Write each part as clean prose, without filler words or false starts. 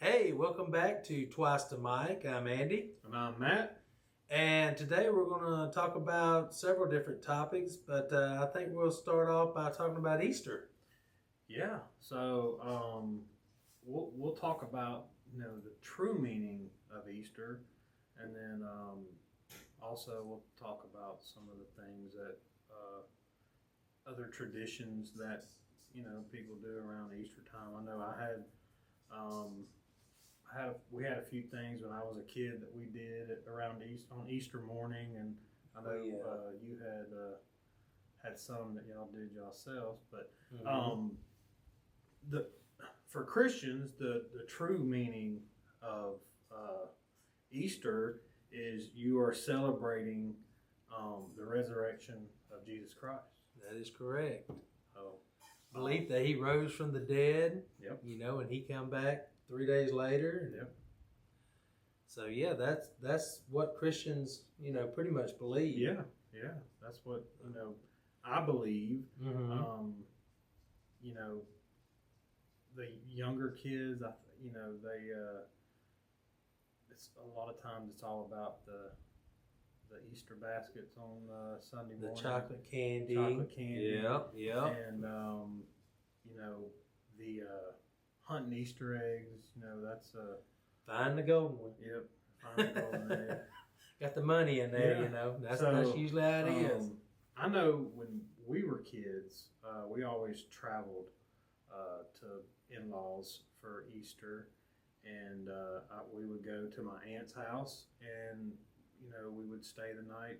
Hey, welcome back to Twice to Mike. I'm Andy. And I'm Matt. And today we're going to talk about several different topics, but I think we'll start off by talking about Easter. Yeah, so we'll talk about the true meaning of Easter, and then also we'll talk about some of the things that other traditions that people do around Easter time. I know we had a few things when I was a kid that we did around on Easter morning, and I know you had some that y'all did yourselves, but the for Christians, the true meaning of Easter is you are celebrating the resurrection of Jesus Christ. That is correct. Oh, Belief that he rose from the dead. Yep. And he came back 3 days later. Yep. So yeah, that's what Christians pretty much believe. Yeah, that's what I believe. Mm-hmm. The younger kids, it's a lot of times it's all about the Easter baskets on Sunday morning. The chocolate candy. Yeah. And the hunting Easter eggs. That's find the golden one. Yep. Find the golden egg. Got the money in there. Yeah. That's usually how it is. I know when we were kids, we always traveled to in-laws for Easter, and we would go to my aunt's house, and we would stay the night,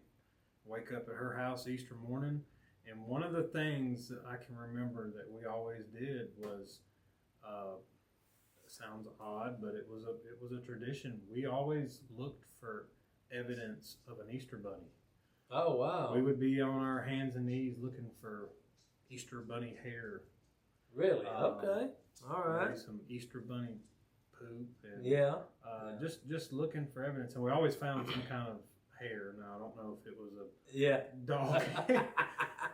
wake up at her house Easter morning, and one of the things that I can remember that we always did was, sounds odd, but it was a tradition. We always looked for evidence of an Easter bunny. Oh wow! We would be on our hands and knees looking for Easter bunny hair. Really? Okay. All right. Some Easter bunny poop. And, Just looking for evidence, and we always found some kind of hair. Now I don't know if it was a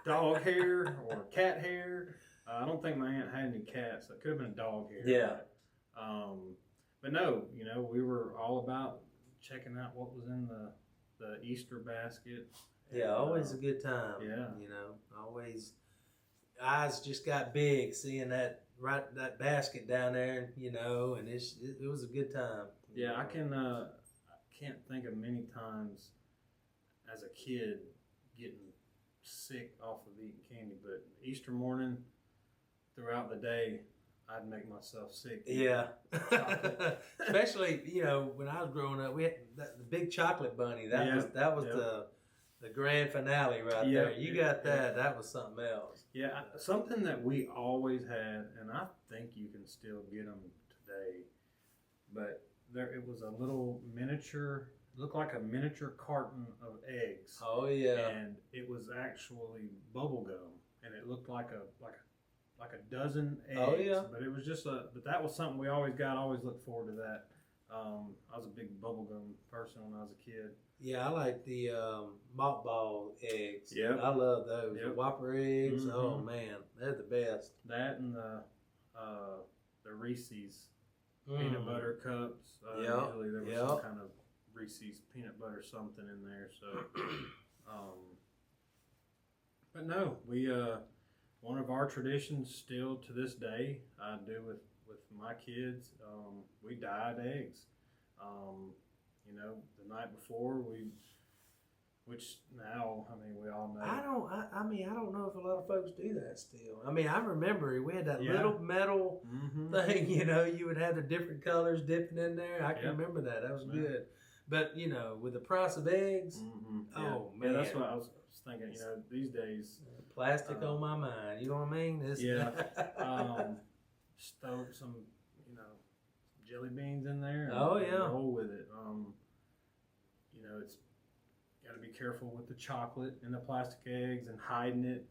dog hair or cat hair. I don't think my aunt had any cats. So it could have been dog hair. Yeah. But no, we were all about checking out what was in the Easter basket. Yeah, always a good time. Yeah. Always eyes just got big seeing that basket down there, and it was a good time. Yeah, I can't think of many times as a kid getting sick off of eating candy, but Easter morning throughout the day I'd make myself sick. Yeah. Especially, when I was growing up, we had the big chocolate bunny. That was the grand finale right there. You got that. That was something else. Yeah, something that we always had, and I think you can still get them today, but it was a little miniature, looked like a miniature carton of eggs. Oh yeah. And it was actually bubble gum, and it looked like a dozen eggs. Oh yeah. But it was but that was something we always got. I always looked forward to that. I was a big bubblegum person when I was a kid. Yeah, I like the mock ball eggs. Yeah, I love those. Yep. The Whopper eggs. Mm-hmm. Oh man, they're the best. That and the Reese's peanut butter cups. Usually there was some kind of Reese's peanut butter something in there. So, but no, we one of our traditions still to this day I do with my kids. We dyed eggs. The night before which now, we all know. I don't know if a lot of folks do that still. I remember we had that little metal thing, you would have the different colors dipping in there. I can remember that. That was good. But, with the price of eggs, oh man. Yeah, that's what I was thinking, these days. Plastic on my mind, you know what I mean? Just throw some, jelly beans in there. And roll with it. It's got to be careful with the chocolate and the plastic eggs and hiding it.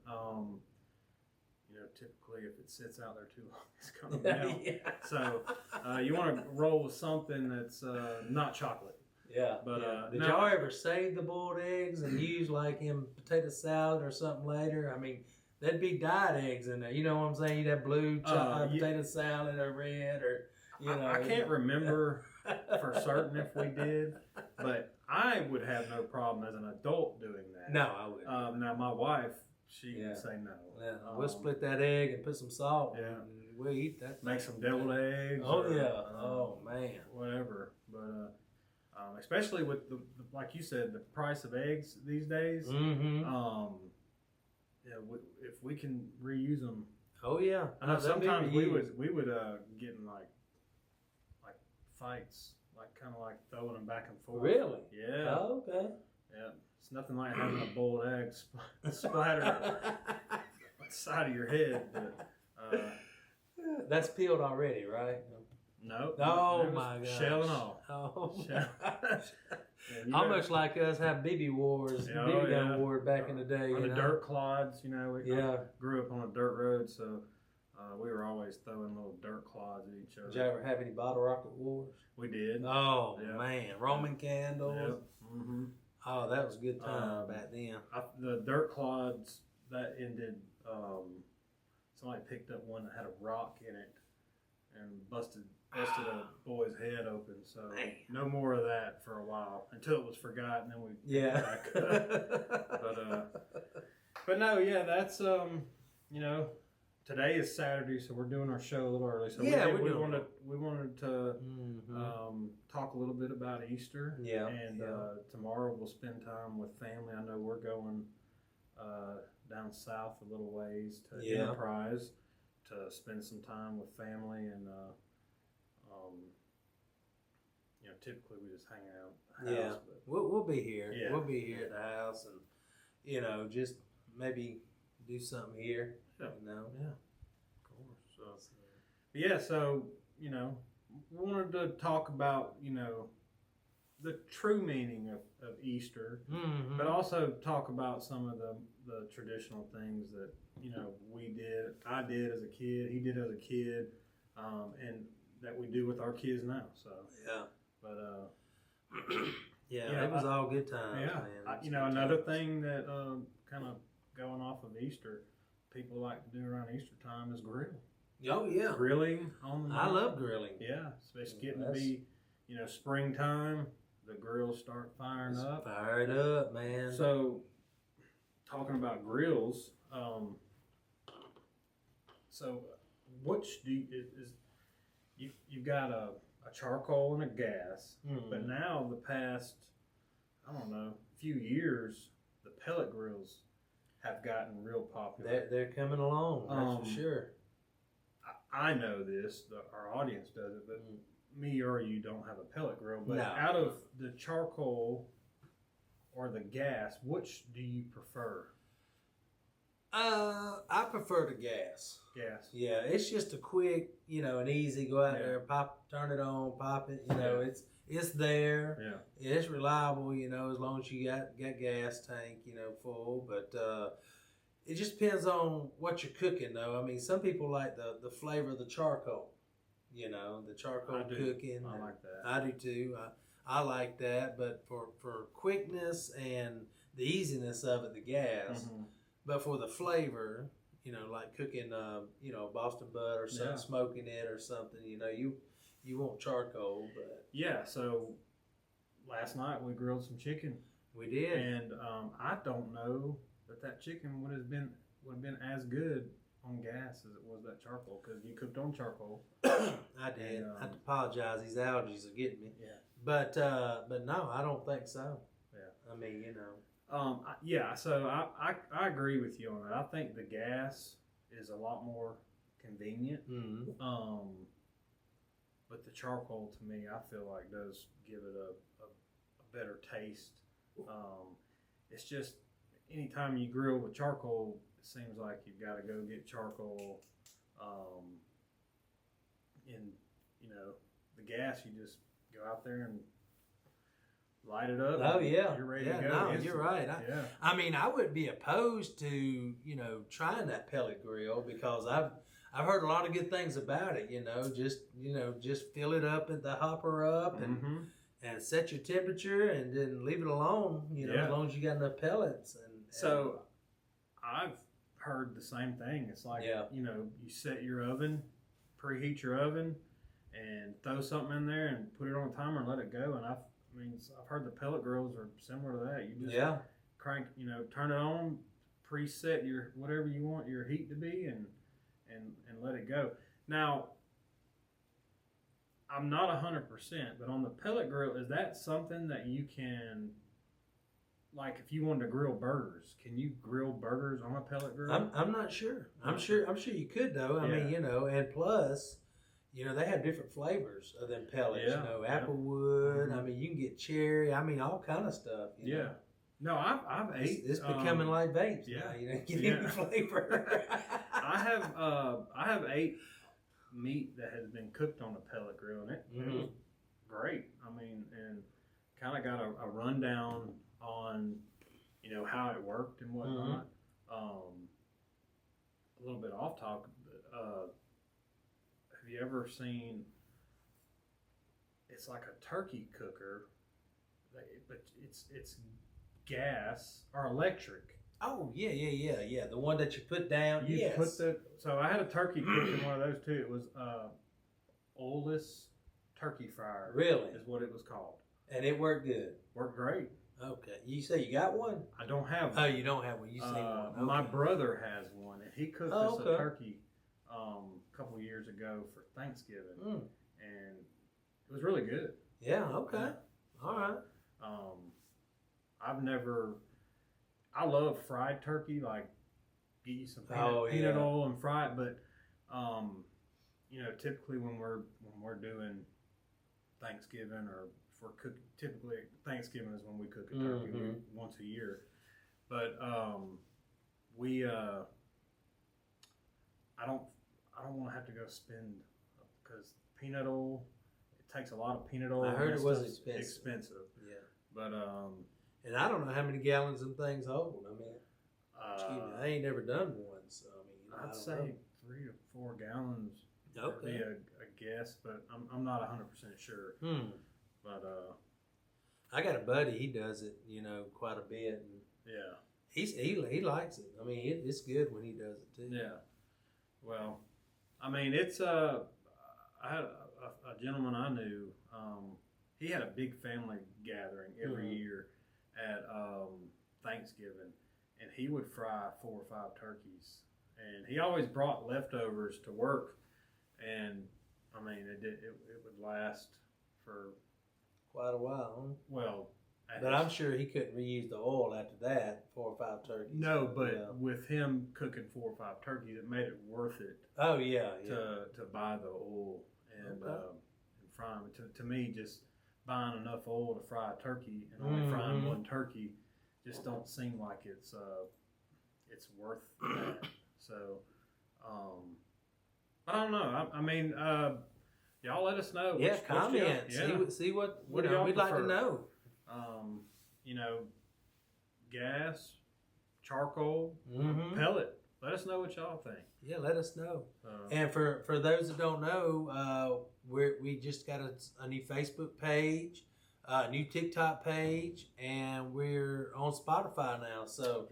Typically if it sits out there too long, it's going to melt. So you want to roll with something that's not chocolate. Yeah. But did y'all ever save the boiled eggs and use like in potato salad or something later? There'd be dyed eggs in there. You know what I'm saying? You'd have blue potato salad or red or I can't remember for certain if we did, but I would have no problem as an adult doing that. No, I wouldn't. Now my wife, she would say no. Yeah, we'll split that egg and put some salt. Yeah. And we'll eat that. Make some deviled eggs. Oh yeah. Oh man. Whatever. But especially with the like you said, the price of eggs these days. Mm-hmm. Yeah, if we can reuse them. Oh yeah. I know sometimes we would get in like fights, like kind of like throwing them back and forth. Really? Yeah. Oh, okay. Yeah. It's nothing like having a boiled egg splatter on the side of your head. But, that's peeled already, right? Nope. Oh my gosh. Shell and all. Oh. Yeah, Almost like us having BB wars, BB gun war back in the day. On the dirt clods, we grew up on a dirt road, so we were always throwing little dirt clods at each other. Did you ever have any bottle rocket wars? We did. Oh man, Roman candles. Yep. Mm-hmm. Oh, that was a good time back then. The dirt clods that ended. Somebody picked up one that had a rock in it and busted a boy's head open. So no more of that for a while until it was forgotten. Then we picked it back up. But no, yeah, that's today is Saturday, so we're doing our show a little early. So we wanted to talk a little bit about Easter. Yeah. And tomorrow we'll spend time with family. I know we're going down south a little ways to Enterprise to spend some time with family, and typically we just hang out at the house. But we'll be here. Yeah. We'll be here at the house, and just maybe do something here. Yeah. Yeah. Of course. So we wanted to talk about the true meaning of Easter, but also talk about some of the traditional things that I did as a kid, he did as a kid, and that we do with our kids now. So but it was all good times. Yeah, man. Another thing that kind of going off of Easter, people like to do around Easter time is grill. Oh yeah, grilling on the. I love grilling. Yeah, especially getting to be springtime. The grills start firing up. Fire it up, man. So, talking about grills, so which do you've got a charcoal and a gas, but now the past, I don't know, few years, the pellet grills have gotten real popular. They're coming along, that's for sure. I know this, our audience does it, but me or you don't have a pellet grill. But out of the charcoal or the gas, which do you prefer? I prefer the gas. Gas. Yeah, it's just a quick, and easy. Go out there, turn it on, pop it. It's there. Yeah. It's reliable. As long as you got gas tank, full. But it just depends on what you're cooking, though. I mean, some people like the flavor of the charcoal. The charcoal cooking. I like that. I do too. I like that, but for quickness and the easiness of it, the gas. But for the flavor, like cooking, Boston butt or something, smoking it or something, you want charcoal. But so last night we grilled some chicken. We did, and I don't know that chicken would have been as good on gas as it was that charcoal, because you cooked on charcoal. I did. I have to apologize. These allergies are getting me. Yeah. But no, I don't think so. Yeah. I mean, So I agree with you on that. I think the gas is a lot more convenient. But the charcoal, to me, I feel like does give it a better taste. It's just anytime you grill with charcoal, it seems like you've got to go get charcoal. The gas, you just go out there and light it up. Oh yeah, you're ready to go. No, you're right. I mean, I wouldn't be opposed to trying that pellet grill, because I've heard a lot of good things about it. Just fill it up at the hopper up and set your temperature and then leave it alone. As long as you got enough pellets. So I've heard the same thing. It's like you set your oven, preheat your oven, and throw something in there and put it on a timer and let it go. And I've heard the pellet grills are similar to that. You just crank, turn it on, preset your whatever you want your heat to be, and let it go. Now, I'm not 100%, but on the pellet grill, is that something that you can, like, if you wanted to grill burgers, can you grill burgers on a pellet grill? I'm not sure. I'm sure you could though. I mean, and plus, they have different flavors of them pellets. Applewood. I mean, you can get cherry. I mean, all kind of stuff. You know? No, I've ate. It's becoming like vapes. Yeah. Now, get any flavor. I have ate meat that has been cooked on a pellet grill, and it was great. I mean, and kind of got a rundown on how it worked and whatnot. A little bit off topic, but have you ever seen? It's like a turkey cooker, but it's gas or electric. Oh yeah. The one that you put down. So I had a turkey cooked in one of those too. It was oilless turkey fryer. Really? Is what it was called. And it worked good. Worked great. Okay. You say you got one? I don't have one. Oh, you don't have one. You say one. Okay. My brother has one, and he cooked us a turkey a couple years ago for Thanksgiving, and it was really good. Yeah. Okay. Yeah. All right. I love fried turkey, like get you some peanut oil and fry it, but typically when we're doing Thanksgiving, or if we're cooking, typically Thanksgiving is when we cook a turkey once a year. But we I don't want to have to go spend, because peanut oil, it takes a lot of peanut oil. I heard it was expensive. Yeah. But and I don't know how many gallons them things hold. I mean, excuse me, I ain't never done one, so I mean, I'd say 3 to 4 gallons. Okay. Would be a guess, but I'm not 100% sure. But I got a buddy. He does it, quite a bit. And he likes it. I mean, it's good when he does it too. Yeah. Well, I mean, it's I had a gentleman I knew. He had a big family gathering every year at Thanksgiving, and he would fry 4 or 5 turkeys, and he always brought leftovers to work, and I mean, it would last for quite a while. Huh? Well, but I'm sure he couldn't reuse the oil after that. 4 or 5 turkeys. No, but with him cooking 4 or 5 turkeys, it made it worth it. Oh yeah, to buy the oil and fry them. To me, just buying enough oil to fry a turkey and only frying 1 turkey just don't seem like it's worth that. So, I don't know. I mean, y'all let us know. Comment. See what do y'all we'd prefer? like to know. Gas, charcoal, pellet. Let us know what y'all think. Yeah, let us know. And for those that don't know, we just got a new Facebook page, a new TikTok page, and we're on Spotify now. So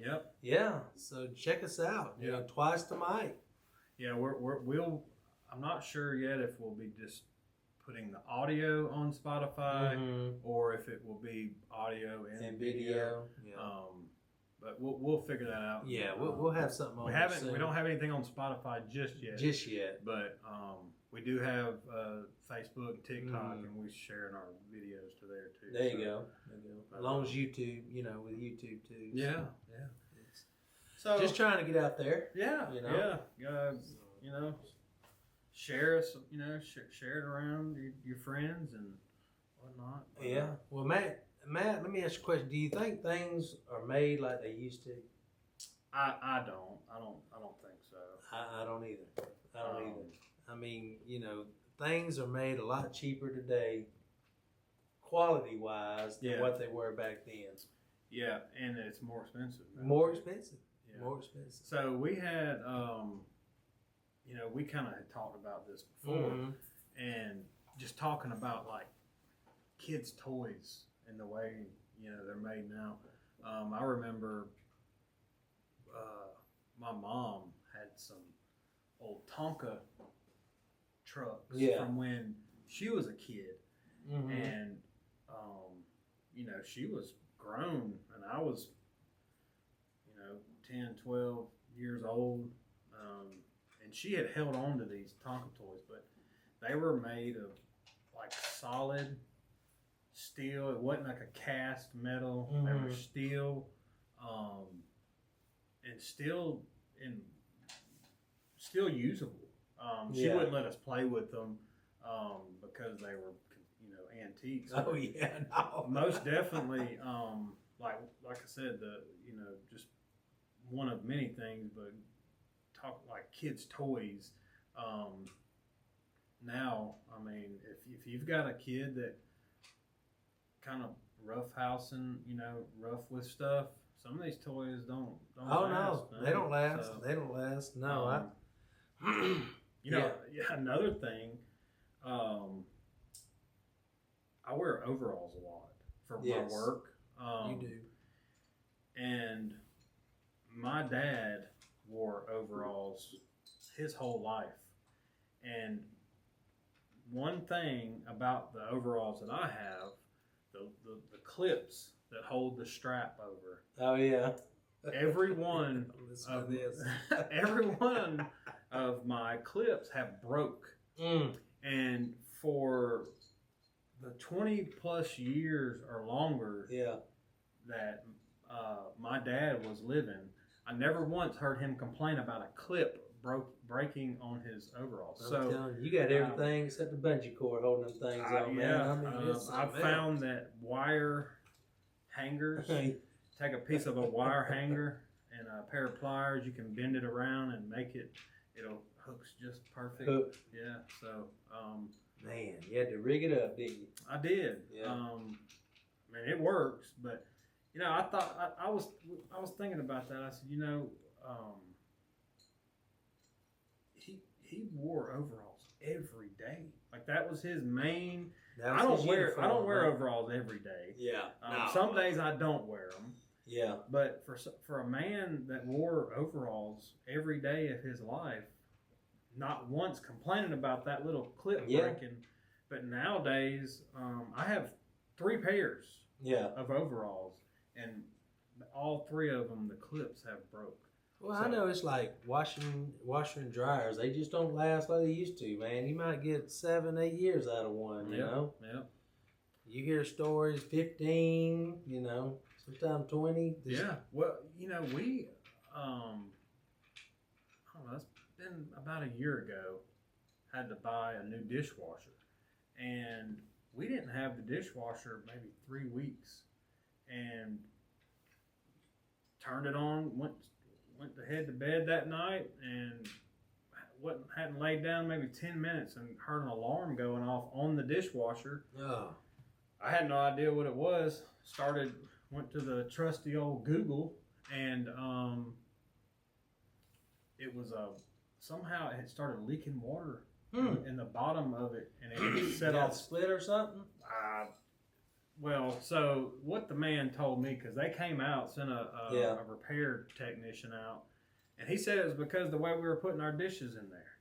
so check us out. Twice the mic. Yeah, we'll. I'm not sure yet if we'll be just putting the audio on Spotify or if it will be audio and video. Yeah. But we'll figure that out. Yeah, we'll have something on. We don't have anything on Spotify just yet. But we do have Facebook and TikTok, and we're sharing our videos to there too. There you go. As long as YouTube, with YouTube too. Yeah. So just trying to get out there. Yeah. Share us. Share it around your friends and whatnot. Yeah. Well, Matt, let me ask you a question. Do you think things are made like they used to? I don't think so. I don't either. I mean, things are made a lot cheaper today, quality-wise, than what they were back then. Yeah, and it's more expensive. More expensive. So we had, we kind of had talked about this before, and just talking about like kids' toys and the way they're made now. I remember my mom had some old Tonka trucks from when she was a kid, and you know, she was grown, and I was, you know, 10, 12 years old, and she had held on to these Tonka toys, but they were made of like solid steel. It wasn't like a cast metal. They were steel, and still usable. She wouldn't let us play with them because they were, you know, antiques. Oh yeah, no. Most definitely. Like I said, you know, just one of many things, but talk like kids' toys. Now, I mean, if you've got a kid that kind of roughhousing, you know, rough with stuff, some of these toys don't Oh last, no, they don't last. So, they don't last. No, you know, another thing, I wear overalls a lot for my work. You do. And my dad wore overalls his whole life. And one thing about the overalls that I have, the clips that hold the strap over. Oh yeah. Every one of my clips have broke. And for the 20 plus years or longer that my dad was living, I never once heard him complain about a clip breaking on his overalls. I'm telling you, you got everything except the bungee cord holding them things on, man. I mean, I've found that wire hangers, take a piece of a wire hanger and a pair of pliers, you can bend it around and it'll hooks just perfect. Yeah, so man, you had to rig it up, didn't you? I did. Yeah. Man, it works, but you know, I thought I was thinking about that. I said, you know, he wore overalls every day. Like that was his main. I don't wear overalls every day. Yeah. Some days I don't wear them. Yeah. But for a man that wore overalls every day of his life, not once complaining about that little clip breaking. But nowadays, I have 3 pairs of overalls, and all 3 of them, the clips have broke. Well, I know it's like washer and dryers. They just don't last like they used to, man. You might get 7, 8 years out of one, you know? Yeah. You hear stories, 15, you know, sometimes 20. Yeah. Well, you know, we, I don't know, it's been about a year ago, had to buy a new dishwasher. And we didn't have the dishwasher maybe 3 weeks. And turned it on, went to head to bed that night, and hadn't laid down maybe 10 minutes and heard an alarm going off on the dishwasher. Oh. I had no idea what it was. Went to the trusty old Google, and it was somehow it had started leaking water in the bottom of it, and it set off split or something. Well, so what the man told me, because they came out, sent a repair technician out, and he said it was because of the way we were putting our dishes in there.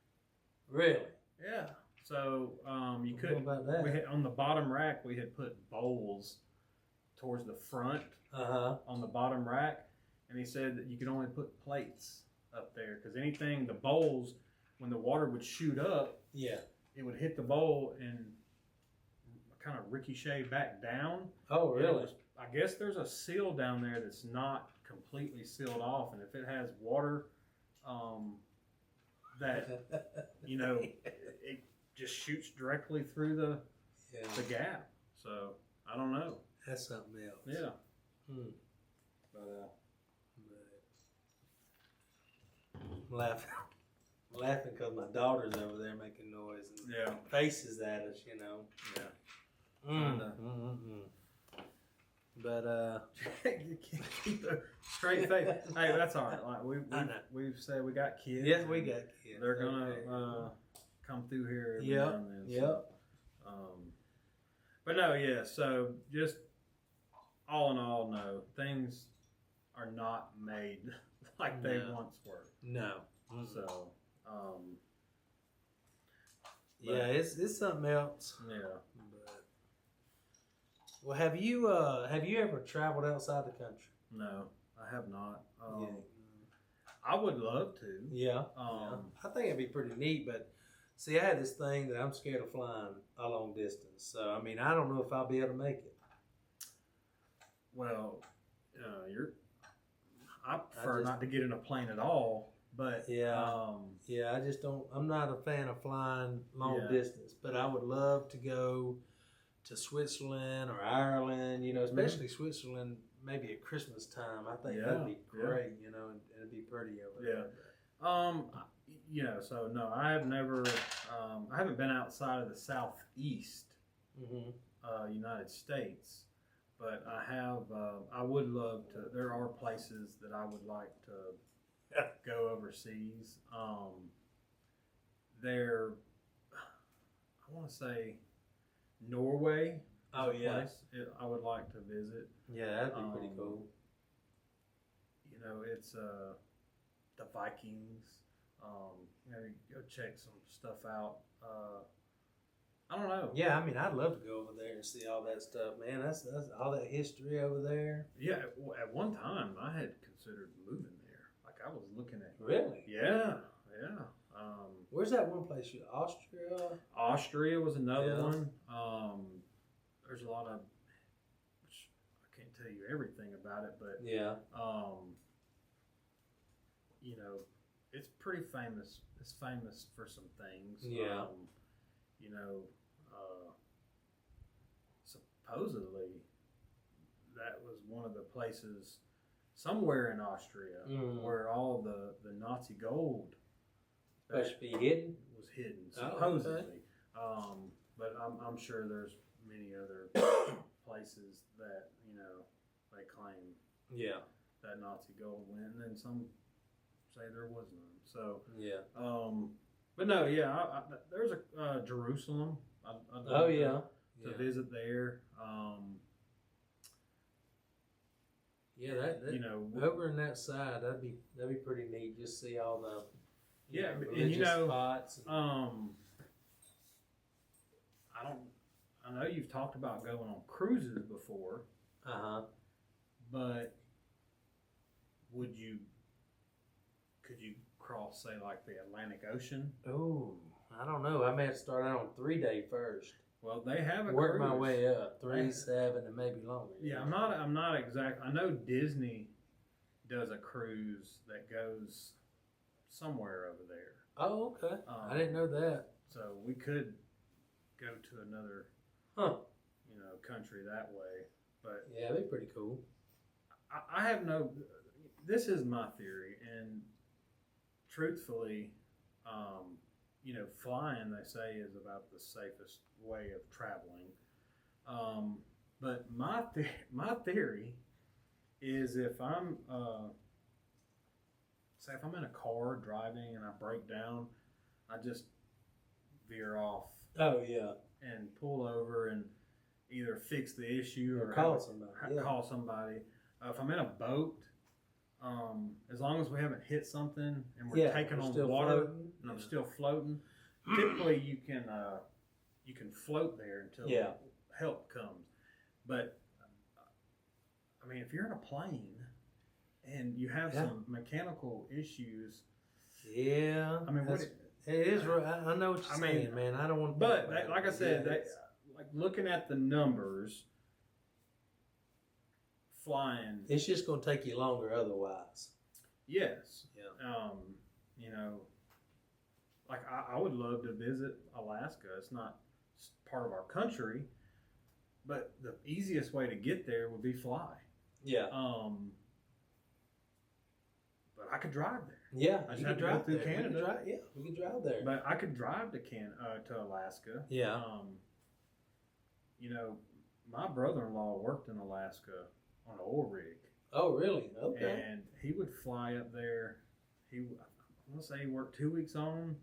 Really? Yeah. So you couldn't. About that? We had, on the bottom rack, we had put bowls towards the front on the bottom rack, and he said that you could only put plates up there because the bowls, when the water would shoot up, it would hit the bowl and kind of ricochet back down. Oh, really? I guess there's a seal down there that's not completely sealed off, and if it has water, that you know, it just shoots directly through the gap. So I don't know. That's something else. Yeah. But laughing because my daughter's over there making noise and faces at us, you know. Yeah. But you can't keep a straight face. Hey, that's all right. Like we've said, we got kids. Yes, we got kids. They're gonna come through here every now and then. Yep. But no, so just all in all, no, things are not made like they once were. No. So, But, yeah, it's something else. Yeah. But, well, have you ever traveled outside the country? No, I have not. Yeah. I would love to. Yeah. I think it'd be pretty neat, but see, I had this thing that I'm scared of flying a long distance. So, I mean, I don't know if I'll be able to make it. Well, I prefer not to get in a plane at all, but I just don't. I'm not a fan of flying long distance, but I would love to go to Switzerland or Ireland. You know, especially Switzerland. Maybe at Christmas time, I think that'd be great. You know, and it'd be pretty over there. So no, I have never. I haven't been outside of the southeast United States, but I have. I would love to. There are places that I would like to go overseas. I want to say Norway. Oh yeah, place I would like to visit. Yeah, that'd be pretty cool. You know, it's the Vikings. You go check some stuff out. I don't know. Yeah, I mean, I'd love to go over there and see all that stuff, man. That's all that history over there. Yeah, at one time I had considered moving there. Like I was looking at. Really? Yeah. Where's that one place? Austria. Austria was another one. There's a lot of, which I can't tell you everything about it, but it's pretty famous. It's famous for some things. Yeah. Supposedly that was one of the places somewhere in Austria where all the Nazi gold that should be hidden. Was hidden supposedly. Oh, okay. But I'm sure there's many other places that they claim that Nazi gold went, and then some say there was none. So but no, there's a Jerusalem. I'd love to visit there. Over in that side, that'd be pretty neat. Just see all the religious spots. I know you've talked about going on cruises before. But could you cross, say, like the Atlantic Ocean? Oh, I don't know. I may have to start out on 3-day first. Well, they have a work cruise. My way up 3, 7, and maybe longer. Yeah, I'm not exact. I know Disney does a cruise that goes somewhere over there. Oh, okay. I didn't know that. So we could go to another, country that way. But yeah, that'd be pretty cool. I have no. This is my theory, and truthfully, flying, they say, is about the safest way of traveling. But my theory is if I'm if I'm in a car driving and I break down, I just veer off. Oh yeah. And pull over and either fix the issue or call somebody. If I'm in a boat, as long as we haven't hit something and we're taking on water and I'm still floating, typically you can float there until help comes. But I mean, if you're in a plane and you have some mechanical issues, I mean, it is. I know what you're saying, man. I don't want to. But like I said, like looking at the numbers, flying. It's just going to take you longer otherwise. Yes. Yeah. Like I would love to visit Alaska. It's not part of our country, but the easiest way to get there would be fly. Yeah. But I could drive there. Yeah, you could drive through Canada. We could drive there. But I could drive to Alaska. Yeah. My brother-in-law worked in Alaska on an oil rig. Oh, really? Okay. And he would fly up there. I want to say he worked 2 weeks on,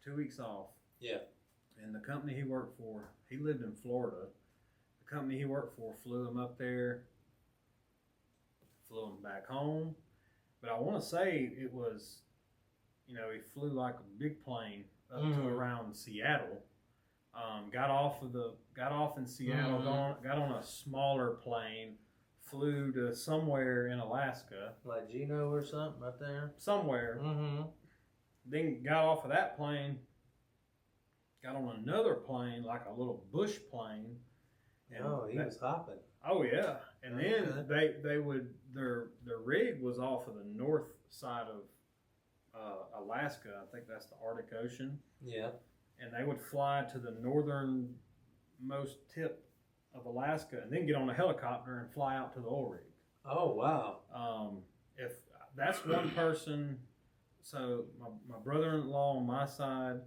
2 weeks off. Yeah. And the company he worked for, he lived in Florida. The company he worked for flew him up there, flew him back home. But I want to say it was, he flew like a big plane up to around Seattle. Got off in Seattle, got on a smaller plane, flew to somewhere in Alaska, like Juneau or something right there. Somewhere. Then got off of that plane, got on another plane, like a little bush plane. And he was hopping. Oh yeah, and then they would their rig was off of the north side of Alaska. I think that's the Arctic Ocean. Yeah. And they would fly to the northernmost tip of Alaska, and then get on a helicopter and fly out to the oil rig. Oh wow! If that's one person, so my brother-in-law on my side,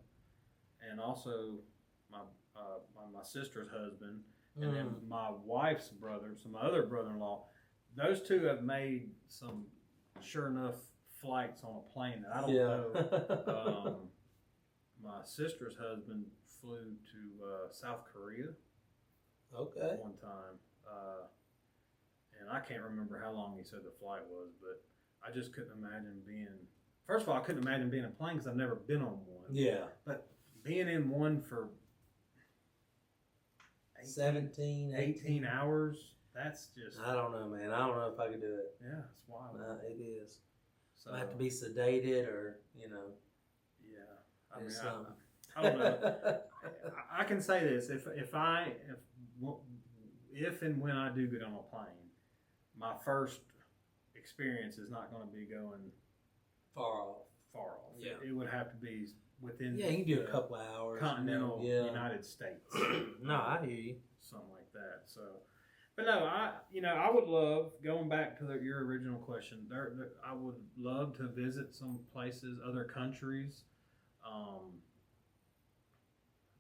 and also my sister's husband, and then my wife's brother, so my other brother-in-law, those two have made some sure enough flights on a plane that I don't know. My sister's husband flew to South Korea. Okay. One time, and I can't remember how long he said the flight was, but I just couldn't imagine being. First of all, I couldn't imagine being in a plane because I've never been on one. Yeah. But being in one for 18 hours, that's just. I don't know, man. I don't know if I could do it. Yeah, it's wild. It is. So, I have to be sedated, or Yeah, I mean, I don't know. I can say this: if and when I do get on a plane, my first experience is not going to be going far off. Yeah, it would have to be within. Yeah, you can do a couple of hours. Continental United States. No, I hear you. Something like that. So, but no, I would love, going back to your original question. I would love to visit some places, other countries.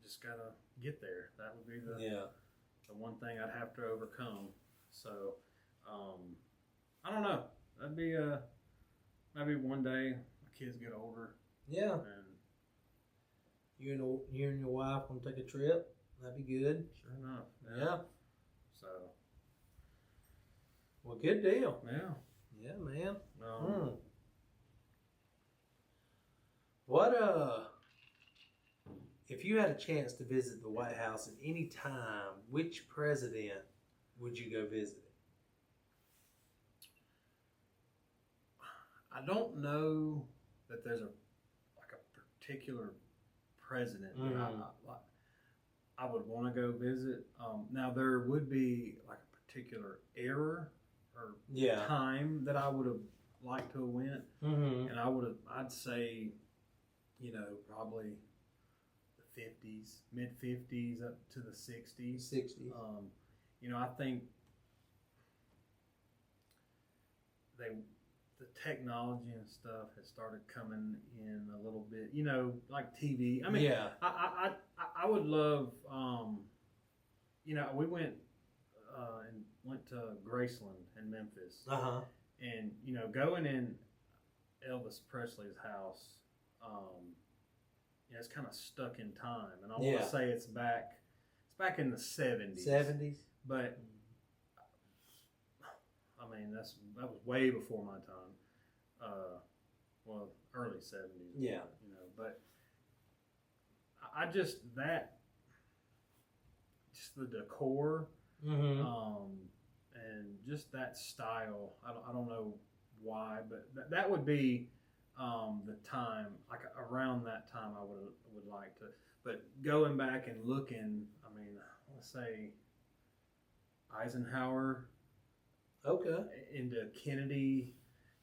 Just gotta get there. That would be the one thing I'd have to overcome. So, I don't know. That'd be maybe one day my kids get older. Yeah. And you and your wife want to take a trip? That'd be good. Sure enough. Yeah. So. Well, good deal. Yeah. Yeah, man. What if you had a chance to visit the White House at any time, which president would you go visit? I don't know that there's a particular president that I would want to go visit. Now there would be like a particular era or time that I would have liked to have went, and I'd say, probably the 50s, mid 50s up to the 60s. I think the technology and stuff has started coming in a little bit, like TV. I mean, I would love, we went to Graceland in Memphis, and going in Elvis Presley's house, it's kind of stuck in time, and I want to say it's back in the 70s. But I mean, that was way before my time. Early 70s. Yeah. But I just the decor, and just that style. I don't know why, but that would be the time, like around that time I would like to. But going back and looking, I mean, I want to say Eisenhower. Okay. Into Kennedy,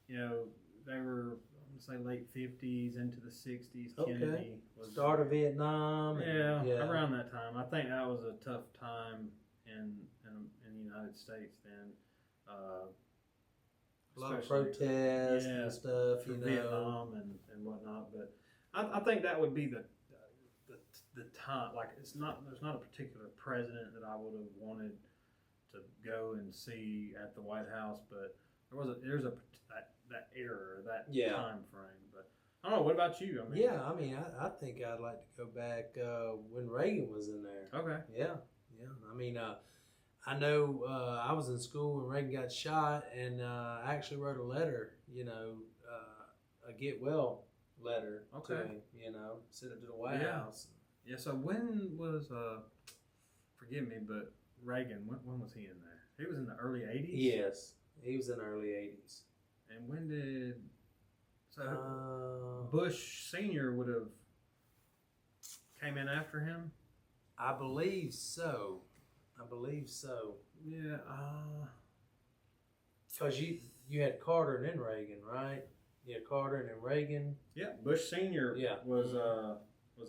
they were, I'm gonna say late 50s into the 60s. Okay. Kennedy was start of Vietnam. Around that time. I think that was a tough time in the United States then. A lot of protests and stuff, Vietnam and whatnot. But I think that would be the time. Like there's not a particular president that I would have wanted to go and see at the White House, but there's that era, that time frame. But I don't know. What about you? I mean, I think I'd like to go back when Reagan was in there. Okay. Yeah. I mean, I know I was in school when Reagan got shot, and I actually wrote a letter, a get well letter to him, sent it to the White House. Yeah, so when was, forgive me, but Reagan, when was he in there? He was in the early 80s? Yes, he was in the early 80s. And when did, Bush Sr. would have came in after him? I believe so. Yeah, because you had Carter and then Reagan, right? You had Carter and then Reagan. Yeah, Bush Sr. Yeah. was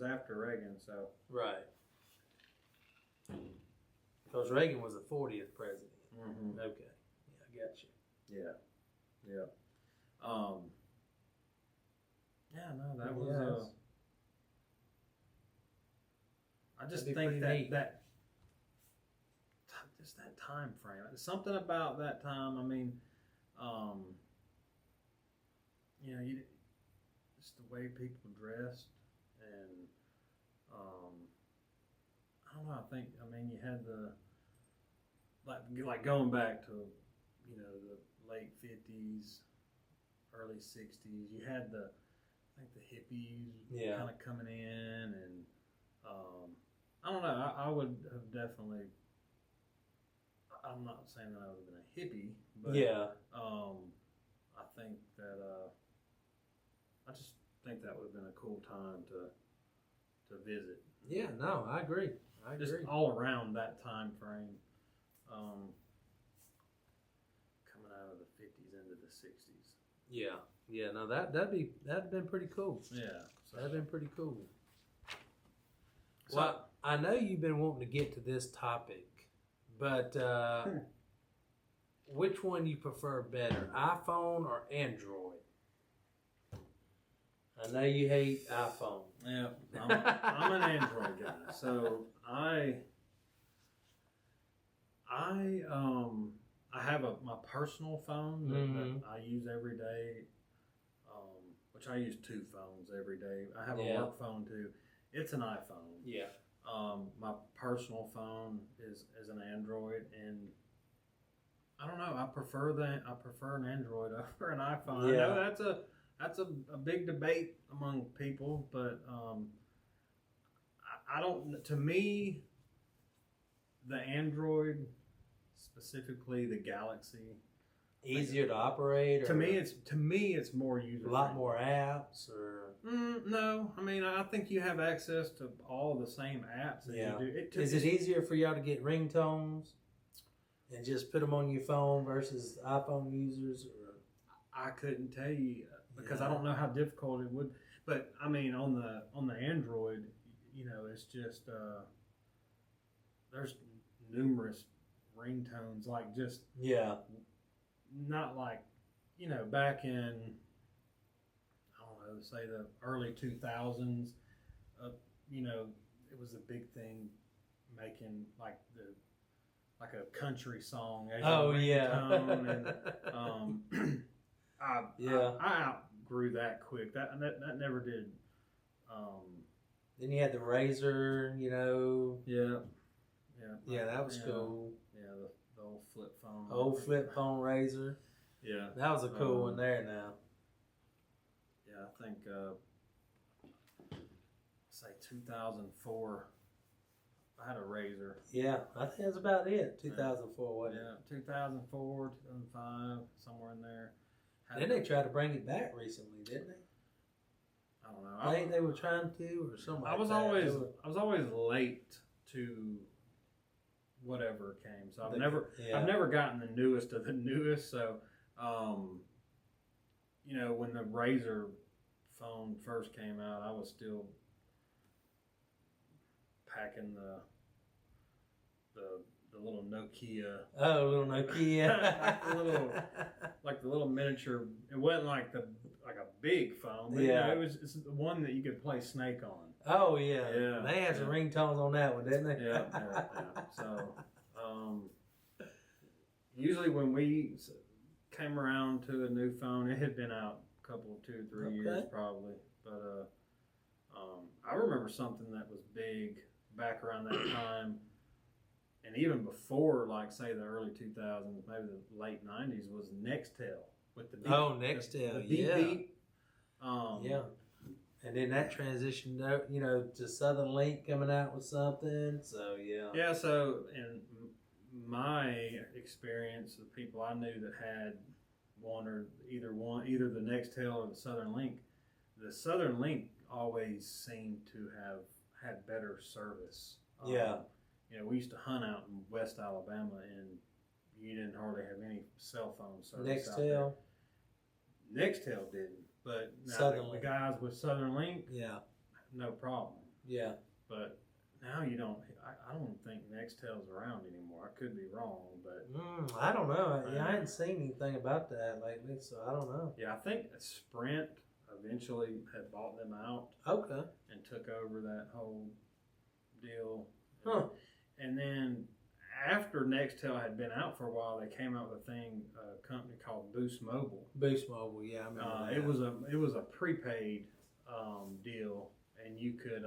after Reagan, so. Right. Because Reagan was the 40th president. Mm-hmm. Okay. Yeah, I got you. Yeah. Yeah, no, that was, I just think that just that time frame. Something about that time. I mean, just the way people dressed, and I don't know. I mean, you had the like going back to the late 50s, early 60s. You had the hippies kind of coming in, and I don't know. I would have definitely. I'm not saying that I would have been a hippie, but I think that I just think that would have been a cool time to visit. Yeah, no, I agree. Just all around that time frame, coming out of the 50s into the 60s. Yeah, no, that'd been pretty cool. Yeah, that'd been pretty cool. Well, I know you've been wanting to get to this topic, but which one you prefer better, iPhone or Android? I know you hate iPhone. Yeah, I'm an Android guy, so I have my personal phone that I use every day, which I use 2 phones every day. I have a work phone too. It's an iPhone. Yeah. My personal phone is an Android, and I don't know. I prefer an Android over an iPhone. Yeah. I know that's a big debate among people, but I don't. To me, the Android, specifically the Galaxy, easier to operate. Or to me, it's more user. A lot more apps, or no. I mean, I think you have access to all the same apps that you do. Is it easier for y'all to get ringtones and just put them on your phone versus iPhone users? Or I couldn't tell you because I don't know how difficult it would. But I mean, on the Android, it's just there's numerous ringtones, like just not like back in I don't know, say the early 2000s. It was a big thing making like a country song as your ringtone, and I outgrew that quick. That never did. Then you had the Razor, Yeah, that was cool. Yeah, the old flip phone. Old flip phone Razor. Yeah, that was a cool one there. Now. Yeah, I think say 2004. I had a Razor. Yeah, I think that's about it. 2004, wasn't it? Yeah, 2004, 2005, somewhere in there. Then they tried to bring it back recently, didn't they? I don't know. I think they were trying to, or something. I was always late to whatever came. So I've never gotten the newest of the newest. So, when the Razor phone first came out, I was still packing the little Nokia. Oh, little Nokia. like the little miniature. It wasn't like a big phone, but it's the one that you could play Snake on. Oh yeah. They had some ringtones on that one, didn't they? Yeah. So, usually when we came around to a new phone, it had been out a couple, 2 or 3 years probably. But I remember something that was big back around that time, and even before, like say the early 2000s, maybe the late 90s, was Nextel with the beep. Oh, Nextel, the beep beep. And then that transitioned, to Southern Link coming out with something. So yeah. Yeah. So in my experience, the people I knew that had either the Nextel or the Southern Link, the Southern Link always seemed to have had better service. Yeah. We used to hunt out in West Alabama, and you didn't hardly have any cell phone service out there. Nextel didn't, but now the guys with Southern Link, yeah, no problem. Yeah. But now you don't. I don't think Nextel's around anymore. I could be wrong, but I don't know. I hadn't seen anything about that lately, so I don't know. Yeah, I think Sprint eventually had bought them out. Okay. And took over that whole deal. Huh. And then after Nextel had been out for a while, they came out with a company called Boost Mobile. Boost Mobile, yeah, I remember that. It was a prepaid deal, and you could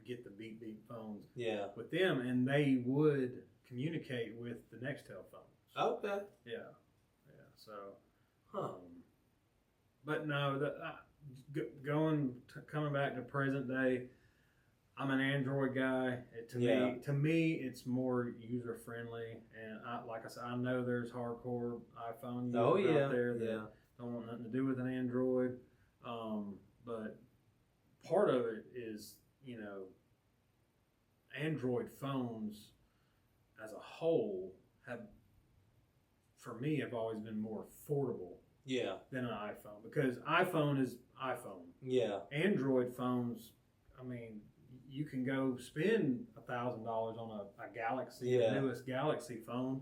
get the beep phones. Yeah. With them, and they would communicate with the Nextel phones. Okay. Yeah. So. Huh. But no, coming back to present day, I'm an Android guy. To me, it's more user friendly, and like I said, I know there's hardcore iPhone users out there that don't want nothing to do with an Android. But part of it is, Android phones as a whole have always been more affordable. Yeah. Than an iPhone, because iPhone is iPhone. Yeah. Android phones, you can go spend $1,000 on a Galaxy, the newest Galaxy phone,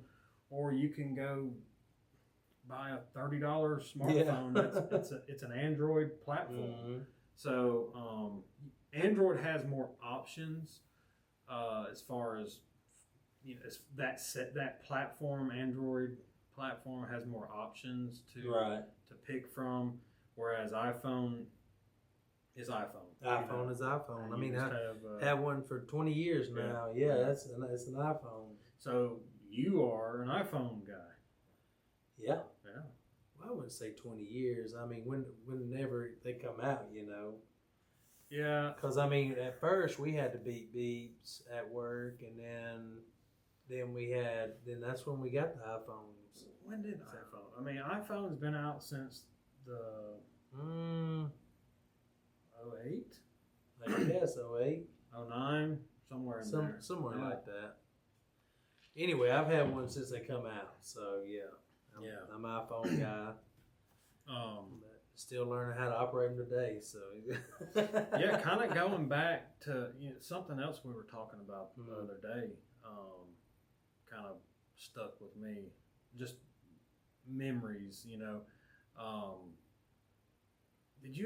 or you can go buy a $30 smartphone. Yeah. It's an Android platform. Mm-hmm. So Android has more options as far as that platform. Android platform has more options to pick from, whereas iPhone is iPhone. iPhone is iPhone. I had one for 20 years now. Yeah, it's an iPhone. So you are an iPhone guy. Yeah. Yeah. Well, I wouldn't say 20 years. Whenever they come out, Yeah. Because at first we had to beep beeps at work, and then that's when we got the iPhones. When did iPhone? iPhone's been out since the 08? I guess 08. 09, somewhere in there. Somewhere like that. Anyway, I've had one since they come out, so I'm an iPhone guy. But still learning how to operate them today, so. Yeah, kind of going back to something else we were talking about the other day, kind of stuck with me. Just memories, Did you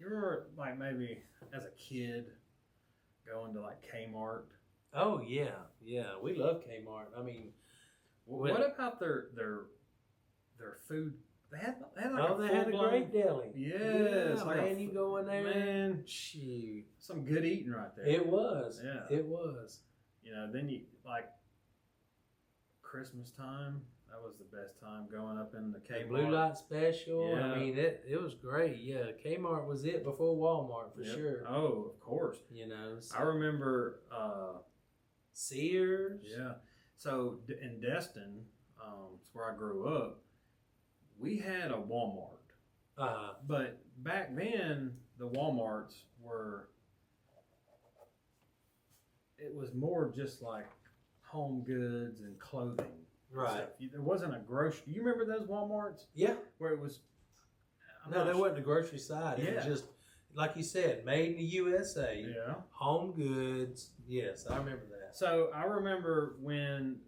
remember, like, maybe as a kid going to like Kmart? Oh yeah, we love Kmart. What about their food? They had a great deli. Yes, you go in there, man. Shoot, some good eating right there. It was. Yeah, it was. Then you like Christmas time. That was the best time going up in the Kmart. Blue Light Special. Yeah. It was great. Yeah, Kmart was it before Walmart for sure. Oh, of course. So. I remember Sears. Yeah. So in Destin, it's where I grew up. We had a Walmart. But back then, the Walmarts it was more just like home goods and clothing. Right. There wasn't a grocery. You remember those Walmarts? Yeah. Where it was. There wasn't a grocery side. It was just, like you said, made in the USA. Yeah. Home goods. Yes, I remember that. So I remember when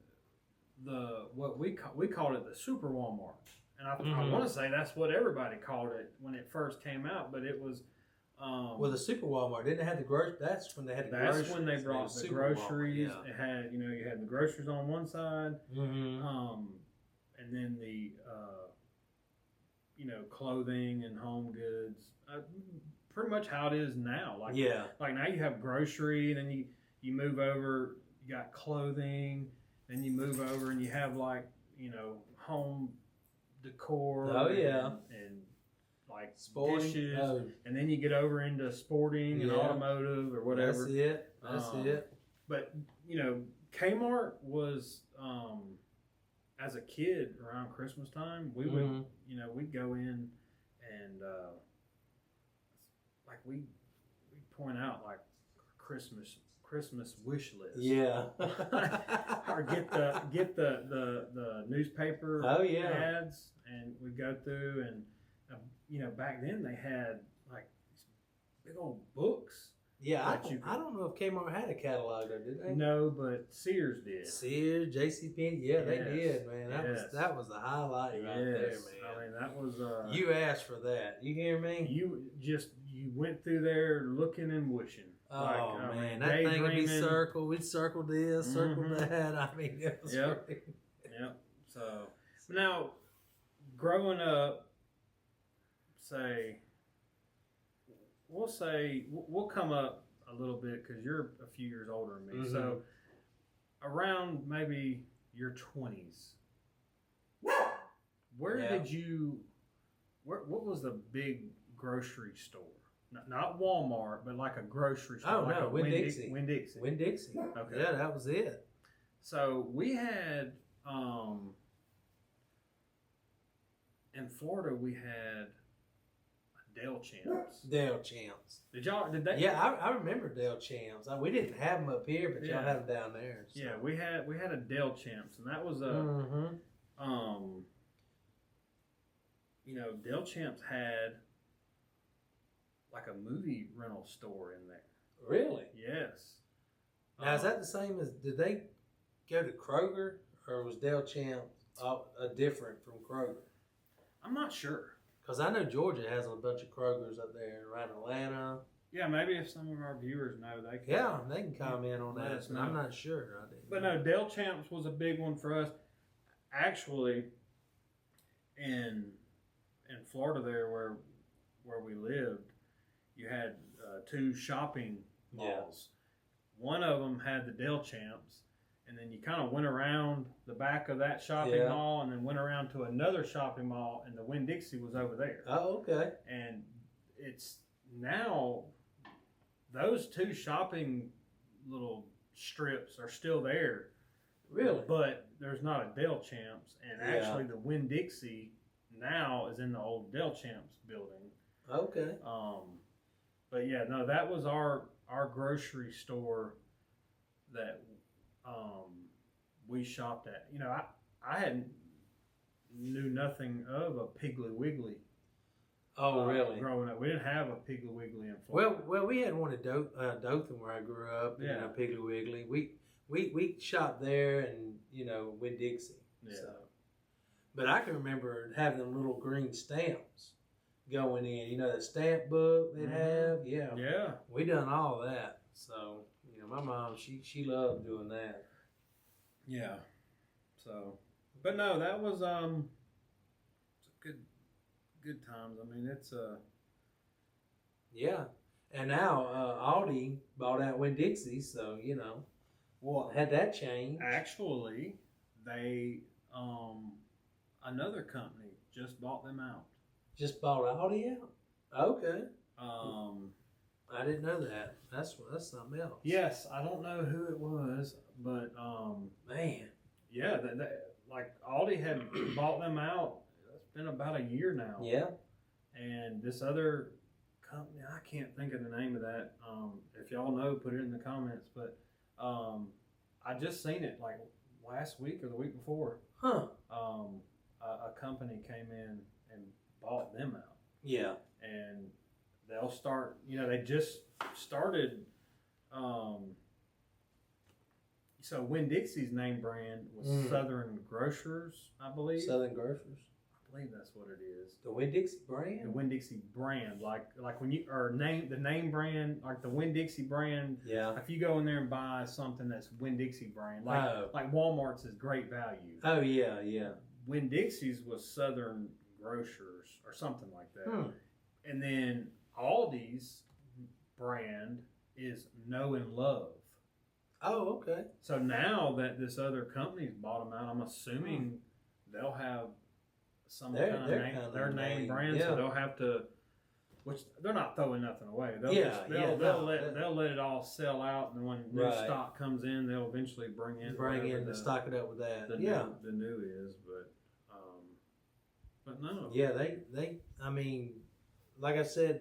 we called it the Super Walmart, and I want to say that's what everybody called it when it first came out, but it was. The Super Walmart didn't have the groceries. That's when they had the groceries. That's when they brought the groceries. It had, you had the groceries on one side, and then the, clothing and home goods. Pretty much how it is now. Like now you have grocery, and then you move over. You got clothing, then you move over, and you have home decor. Oh yeah, and like Sporting. dishes, Oh, and then you get over into sporting and Yeah. automotive or whatever. that's it. That's it. But Kmart was as a kid around Christmas time, we would Mhm. we'd go in and like we point out like Christmas wish list. Yeah. Or get the newspaper Oh, yeah. ads, and we go through, and back then they had like these big old books. Yeah, That you I don't know if Kmart had a catalog though, did they? No, but Sears did. Sears, JCPenney, yeah, they Yes. did, man. Yes. That was the highlight right there, Yes, man. I mean that was You asked for that. You hear me? you went through there looking and wishing. Oh I mean, man, that thing would be daydreaming. circled. We'd circle this, circle Mhm. that. I mean, it was Yep. great. Yep. So now, growing up, we'll come up a little bit because you're a few years older than me. Mhm. So around maybe your 20s, where Yeah. did you? What was the big grocery store? Not Walmart, but like a grocery store. Oh, like no, a Winn-Dixie. Winn-Dixie. Winn-Dixie. Okay. Yeah, that was it. So we had in Florida we had Dale Champs. Dale Champs. Did they? Yeah, I remember Dale Champs. We didn't have them up here, but y'all Yeah. had them down there. So. Yeah, we had a Dale Champs, and that was a Mm-hmm. Dale Champs had like a movie rental store in there. Really? Yes. Now, is that the same as, did they go to Kroger, or was Dale Champs different from Kroger? I'm not sure. Because I know Georgia has a bunch of Krogers up there around Atlanta. Yeah, maybe if some of our viewers know, they can. Yeah, they can comment on Let that. us But know. I'm not sure. I didn't But know. no, Dale Champs was a big one for us. Actually, in Florida, there where we lived, you had two shopping malls. One of them had the Dale Champs, and then you kind of went around the back of that shopping Yeah. mall, and then went around to another shopping mall, and the Winn-Dixie was over there. Oh, okay. And it's now those two shopping little strips are still there. Really? But there's not a Dale Champs, and Yeah. actually the Winn-Dixie now is in the old Dale Champs building. Okay. But yeah, no, that was our grocery store that we shopped at. I hadn't knew nothing of a Piggly Wiggly. Oh, really? Growing up, we didn't have a Piggly Wiggly in Florida. Well, we had one at Dothan where I grew up. Yeah. You know, Piggly Wiggly. We shopped there, and Winn-Dixie. Yeah. So. But I can remember having them little green stamps going in. The stamp book they'd have. Yeah. Yeah. We done all that. So my mom, she loved doing that. Yeah. So, but no, that was it's a good times. I mean, it's Yeah. And now Aldi bought out Winn-Dixie, so well, had that change. actually they another company just bought them out. Just bought Aldi out. Okay. Um, I didn't know that. That's something else. yes, I don't know who it was, but Man. yeah, like Aldi had bought them out. It's been about a year now. Yeah. And this other company, I can't think of the name of that. If y'all know, put it in the comments. But I just seen it like last week or the week before. Huh. A company came in and bought them out. Yeah. And they'll start, they just started. So Winn-Dixie's name brand was Southern Grocers, I believe. Southern Grocers. I believe that's what it is. The Winn-Dixie The brand? Winn-Dixie brand, like when you the name brand, like the Winn-Dixie brand. Yeah. If you go in there and buy something that's Winn-Dixie brand, like Walmart's is Great Value. Oh, yeah, yeah. Winn-Dixie's was Southern Grocers or something like that. Hmm. And then Aldi's brand is Know and Love. Oh, okay. So now that this other company's bought them out, I'm assuming they'll have some They're- kind of they're name, kinda their name annoying. brand, Yeah. so they'll have to. Which they're not throwing nothing away. They'll Yeah, just, yeah, they'll no, they'll let it all sell out, and when new Right. stock comes in, they'll eventually bring in to stock it up with that. the Yeah. new is, but no. Yeah, they. I mean, like I said,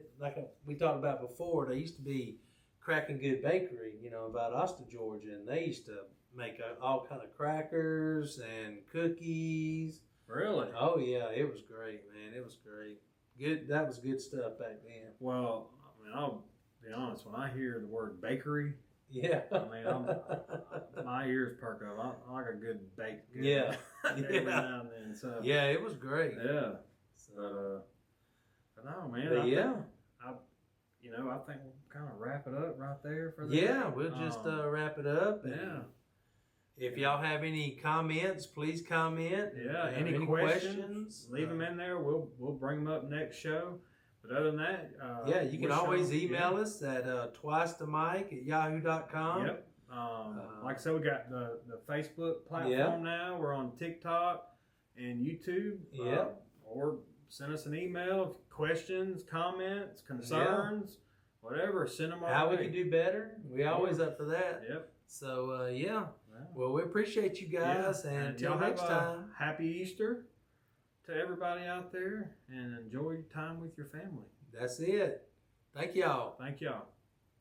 we talked about before, they used to be Cracking Good Bakery, you know, in Valdosta, Georgia, and they used to make all kind of crackers and cookies. Really? Oh yeah, it was great, man. It was great. Good. That was good stuff back then. Well, I mean, I'll be honest. When I hear the word bakery, Yeah. I mean, my ears perk up. I like a good baked good. Yeah. Every Yeah. now and then. So Yeah, it was great. yeah. So, But no, man. but yeah. I think we'll kind of wrap it up right there for the Yeah, day. we'll just wrap it up. And Yeah. if y'all have any comments, please comment. Yeah, any questions, leave them in there. We'll bring them up next show. But other than that, yeah, you can always email us at twicethemike@yahoo.com. Yep. Like I said, we got the Facebook platform now. We're on TikTok and YouTube. Yep. Or send us an email, questions, comments, concerns, whatever. Send them our How way. we can do better. We always up for that. Yep. So yeah. Well, we appreciate you guys, and until y'all next have time. Happy Easter to everybody out there, and enjoy your time with your family. That's it. Thank y'all. Thank y'all.